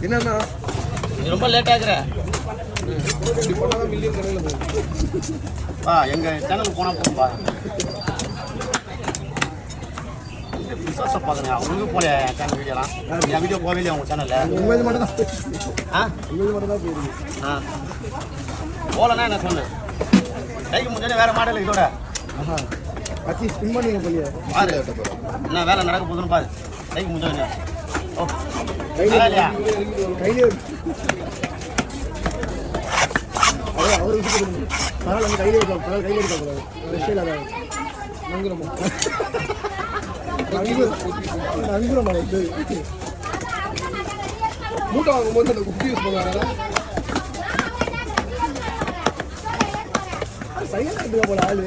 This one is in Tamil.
என்னன்னா நீ ரொம்ப லேட் ஆகுற. மில்லியன் கடையில் போகும். எங்கள் சேனலுக்கு போனால் போகும்பா. விசுவாசம் பார்க்குறேன். அவங்களுக்கு போல என் சேனல் வீடியோலாம். என் வீடியோ போகவே இல்லையா உங்கள் சேனலில்? உங்கள் மட்டும் தான் உங்கள் மட்டும் தான் போயிருக்கு. போகலன்னா என்ன சொல்லு. கைக்கு முடிஞ்சாலே வேறு மாடல் இதோட. அச்சி ஸ்பின் பண்ணிங்க போலியா? பாரு என்ன வேலை நடக்க போகுதுன்னு பாரு. கைக்கு முடிஞ்சா ஓ கையிலே அவர் பரவாயில்ல வந்து கையிலே இருக்காங்க. கையிலே இருக்காங்க. விஷயம் இல்லாத நங்குறமா நங்குறமா மூட்டை வாங்கும்போது அந்த குப்பி யூஸ் பண்ணுவாங்க. சைலண்ட் போல ஆளு